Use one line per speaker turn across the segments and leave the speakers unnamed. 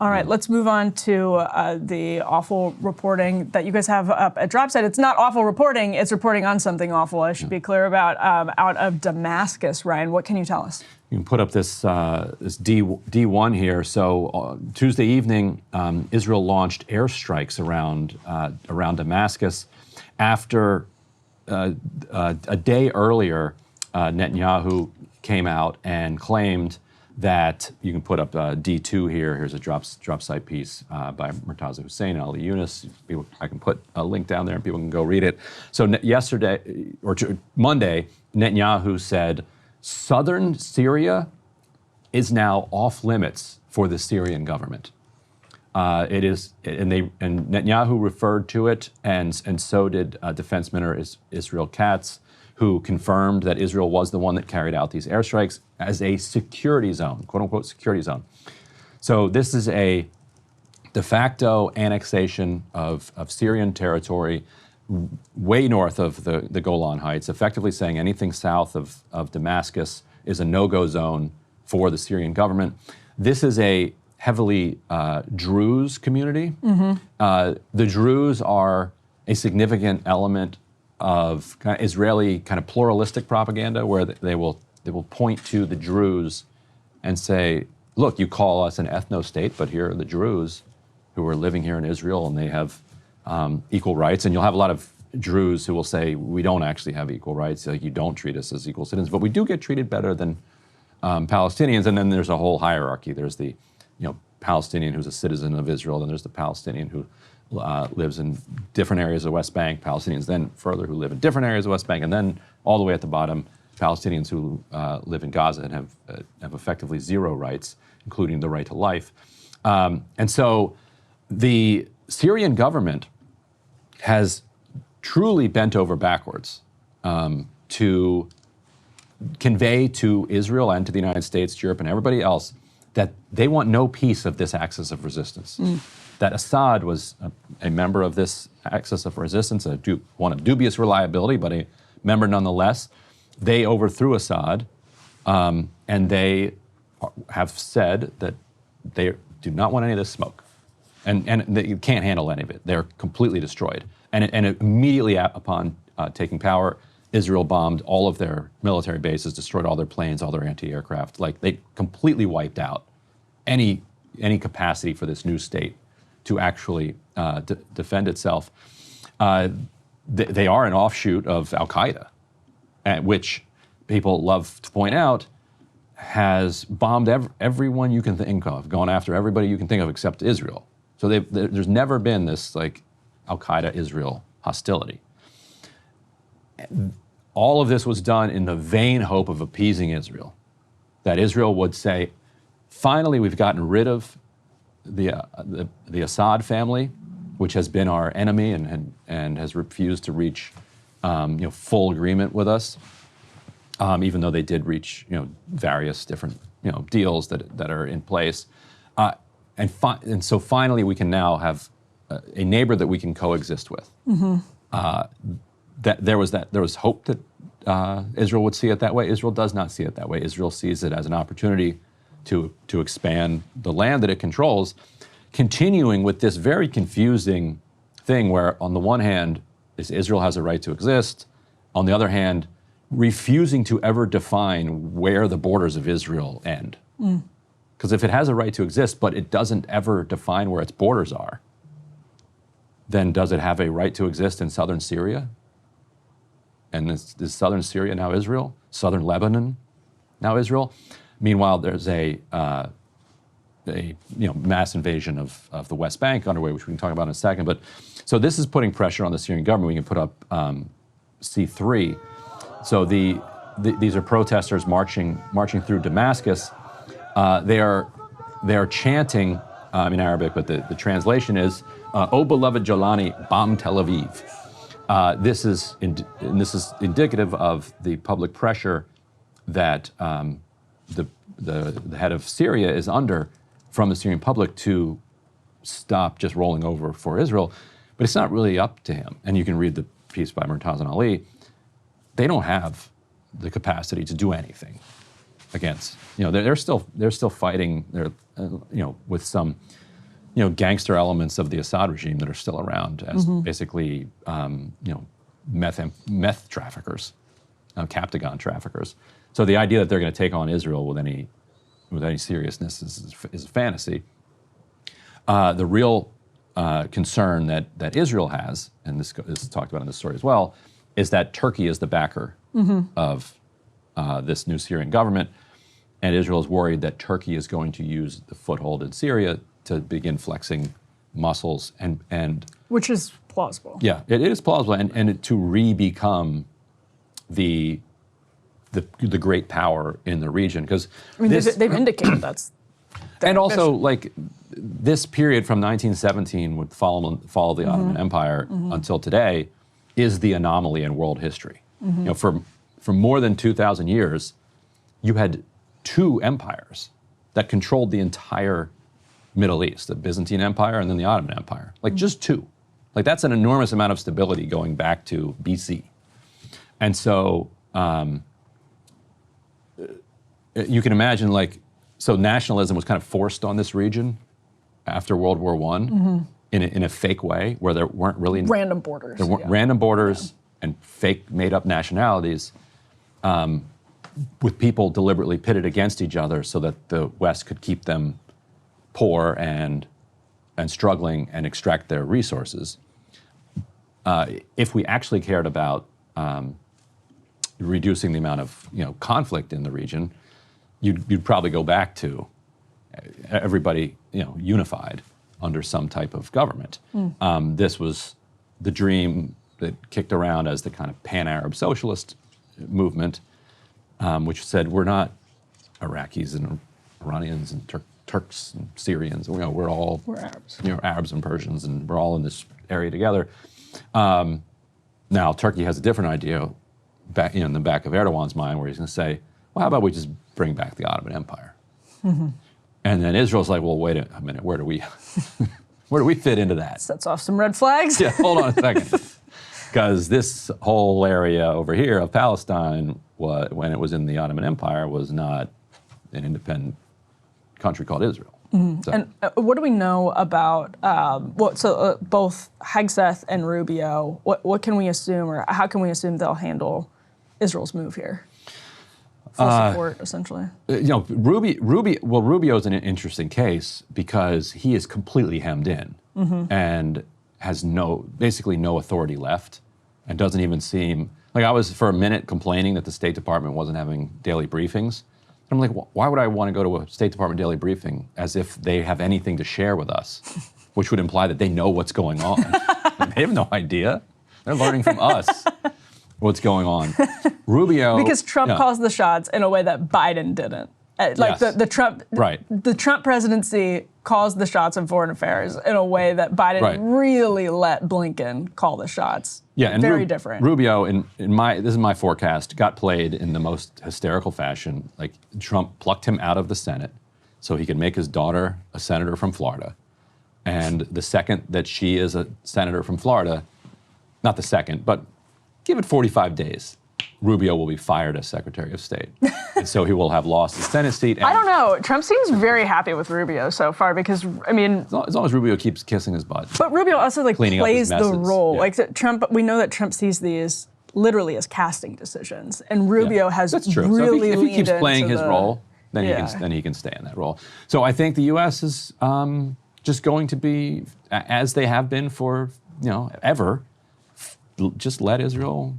All right, let's move on to the awful reporting that you guys have up at Dropsite. It's not awful reporting, it's reporting on something awful, I should be clear about, out of Damascus. Ryan, what can you tell us?
You can put up this D1 here. So Tuesday evening, Israel launched airstrikes around Damascus. After a day earlier, Netanyahu came out and claimed that, you can put up D2 here. Here's a drop site piece by Murtaza Hussein, Ali Yunus. I can put a link down there and people can go read it. So Monday, Netanyahu said, southern Syria is now off limits for the Syrian government. It is, and Netanyahu referred to it, and so did Defense Minister Israel Katz, who confirmed that Israel was the one that carried out these airstrikes as a security zone, quote unquote security zone. So this is a de facto annexation of Syrian territory way north of the Golan Heights, effectively saying anything south of Damascus is a no-go zone for the Syrian government. This is a heavily Druze community. The Druze are a significant element of kind of Israeli kind of pluralistic propaganda, where they will point to the Druze and say, look, you call us an ethno-state, but here are the Druze who are living here in Israel, and they have equal rights. And you'll have a lot of Druze who will say, we don't actually have equal rights, like you don't treat us as equal citizens, but we do get treated better than Palestinians. And then there's a whole hierarchy. There's the Palestinian who's a citizen of Israel, then there's the Palestinian who lives in different areas of the West Bank, Palestinians then further who live in different areas of the West Bank, and then all the way at the bottom, Palestinians who live in Gaza and have effectively zero rights, including the right to life. And so the Syrian government has truly bent over backwards to convey to Israel and to the United States, Europe, and everybody else that they want no piece of this axis of resistance. That Assad was a member of this axis of resistance, one of dubious reliability, but a member nonetheless. They overthrew Assad, and they have said that they do not want any of this smoke. And they can't handle any of it. They're completely destroyed. And immediately upon taking power, Israel bombed all of their military bases, destroyed all their planes, all their anti-aircraft. Like, they completely wiped out any capacity for this new state to actually defend itself. They are an offshoot of Al-Qaeda, which people love to point out has bombed everyone you can think of, gone after everybody you can think of except Israel. So there's never been this like Al-Qaeda-Israel hostility. All of this was done in the vain hope of appeasing Israel, that Israel would say, finally, we've gotten rid of the Assad family, which has been our enemy and has refused to reach full agreement with us, even though they did reach various different deals that are in place, and so finally we can now have a neighbor that we can coexist with. There was hope that Israel would see it that way. Israel does not see it that way. Israel sees it as an opportunity to expand the land that it controls, continuing with this very confusing thing where, on the one hand, Israel has a right to exist, on the other hand, refusing to ever define where the borders of Israel end. Because if it has a right to exist, but it doesn't ever define where its borders are, then does it have a right to exist in southern Syria? And is southern Syria now Israel? Southern Lebanon now Israel? Meanwhile, there's a mass invasion of the West Bank underway, which we can talk about in a second. But so this is putting pressure on the Syrian government. We can put up C3. So these are protesters marching through Damascus. They are chanting in Arabic, but the translation is, "O beloved Jolani, bomb Tel Aviv." This is indicative of the public pressure that the head of Syria is under from the Syrian public to stop just rolling over for Israel. But it's not really up to him. And you can read the piece by Murtaza and Ali. They don't have the capacity to do anything against. They're still fighting. They're with some gangster elements of the Assad regime that are still around as basically, meth traffickers, Captagon traffickers. So the idea that they're going to take on Israel with any seriousness is a fantasy. The real concern that Israel has, and this is talked about in this story as well, is that Turkey is the backer of this new Syrian government, and Israel is worried that Turkey is going to use the foothold in Syria to begin flexing muscles and
which is plausible.
Yeah, it is plausible, and to re-become the great power in the region, because
they've indicated that's.
And also, like, this period from 1917 with fall of the Ottoman Empire until today is the anomaly in world history. For more than 2,000 years, you had two empires that controlled the entire Middle East, the Byzantine Empire and then the Ottoman Empire. Like, just two. Like, that's an enormous amount of stability going back to BC. And so you can imagine, like, so nationalism was kind of forced on this region after World War I in a fake way, where there weren't really
random borders.
There weren't random borders and fake made-up nationalities, with people deliberately pitted against each other so that the West could keep them poor and struggling and extract their resources. If we actually cared about reducing the amount of conflict in the region, you'd probably go back to everybody unified under some type of government. This was the dream that kicked around as the kind of pan-Arab socialist movement, which said we're not Iraqis and Iranians and Turks and Syrians. We're Arabs. Arabs and Persians, and we're all in this area together. Now Turkey has a different idea back in the back of Erdogan's mind, where he's going to say, well, how about we just bring back the Ottoman Empire? And then Israel's like, well, wait a minute, where do we fit into that?
Sets off some red flags.
Yeah, hold on a second. Because this whole area over here of Palestine, when it was in the Ottoman Empire, was not an independent country called Israel. So.
And what do we know about, both Hegseth and Rubio, what can we assume, or how can we assume they'll handle Israel's move here? Full support, essentially.
Rubio is an interesting case because he is completely hemmed in and has basically no authority left, and doesn't even seem, like, I was for a minute complaining that the State Department wasn't having daily briefings. I'm like, why would I want to go to a State Department daily briefing as if they have anything to share with us, which would imply that they know what's going on. They have no idea. They're learning from us what's going on. Rubio,
because Trump calls the shots in a way that Biden didn't. Like, yes. the Trump presidency calls the shots in foreign affairs in a way that Biden really let Blinken call the shots.
Yeah, and
very different.
Rubio, this is my forecast, got played in the most hysterical fashion. Like, Trump plucked him out of the Senate so he could make his daughter a senator from Florida. And the second that she is a senator from Florida, not the second, but give it 45 days, Rubio will be fired as Secretary of State. And so he will have lost his Senate seat.
I don't know. Trump seems very happy with Rubio so far because, I mean...
As long as Rubio keeps kissing his butt.
But Rubio also, like, plays the role.
Yeah.
Like, Trump, we know that Trump sees these literally as casting decisions. And Rubio has
That's true.
really
so if he keeps playing his role, then he can stay in that role. So I think the U.S. is just going to be, as they have been for, ever, just let Israel...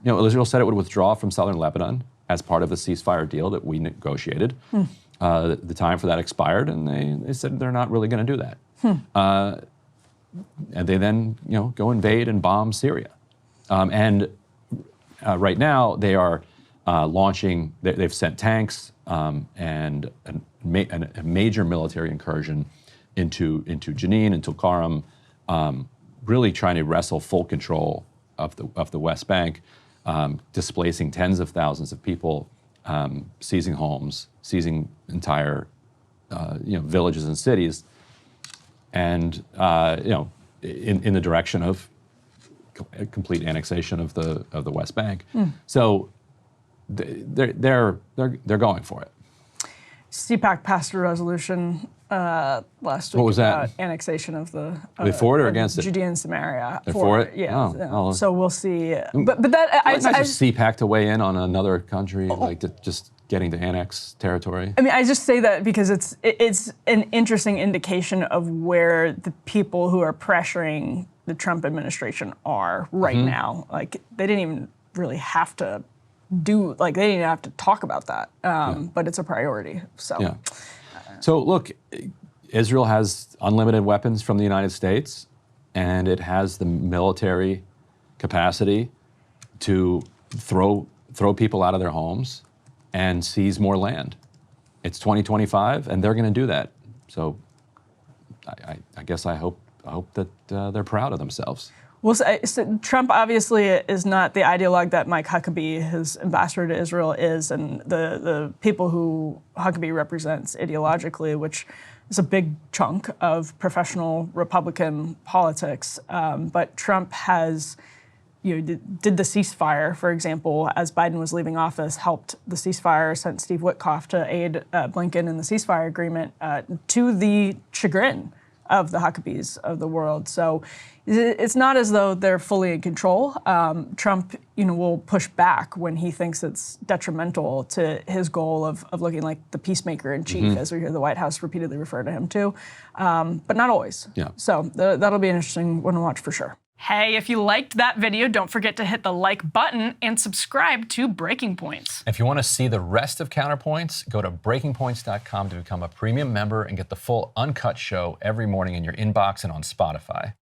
Israel said it would withdraw from southern Lebanon as part of the ceasefire deal that we negotiated. The time for that expired, and they said they're not really going to do that. And they then, go invade and bomb Syria. And right now they are launching. They've sent tanks and a major military incursion into Jenin, into Tulkarm, really trying to wrestle full control of the West Bank. Displacing tens of thousands of people, seizing homes, seizing entire villages and cities, and in the direction of complete annexation of the West Bank. So they're going for it.
CPAC passed a resolution last week.
What was that?
About annexation of the
For it or
of
against it?
Judea and Samaria.
They're for it?
Yeah.
Oh,
yeah.
well.
So we'll see. But that
It's not just CPAC to weigh in on another country, like just getting to annex territory.
I mean, I just say that because it's an interesting indication of where the people who are pressuring the Trump administration are right now. Like, they didn't even really have to they didn't even have to talk about that. But it's a priority. So.
Yeah. So look, Israel has unlimited weapons from the United States, and it has the military capacity to throw people out of their homes and seize more land. It's 2025, and they're going to do that. So I guess I hope that they're proud of themselves.
Well, so Trump obviously is not the ideologue that Mike Huckabee, his ambassador to Israel, is, and the people who Huckabee represents ideologically, which is a big chunk of professional Republican politics. But Trump has, did the ceasefire, for example, as Biden was leaving office, helped the ceasefire, sent Steve Witkoff to aid Blinken in the ceasefire agreement, to the chagrin of the Huckabees of the world. So it's not as though they're fully in control. Trump, will push back when he thinks it's detrimental to his goal of looking like the peacemaker in chief, as we hear the White House repeatedly refer to him to, but not always.
Yeah.
So that'll be an interesting one to watch for sure. Hey, if you liked that video, don't forget to hit the like button and subscribe to Breaking Points.
If you want to see the rest of Counterpoints, go to breakingpoints.com to become a premium member and get the full uncut show every morning in your inbox and on Spotify.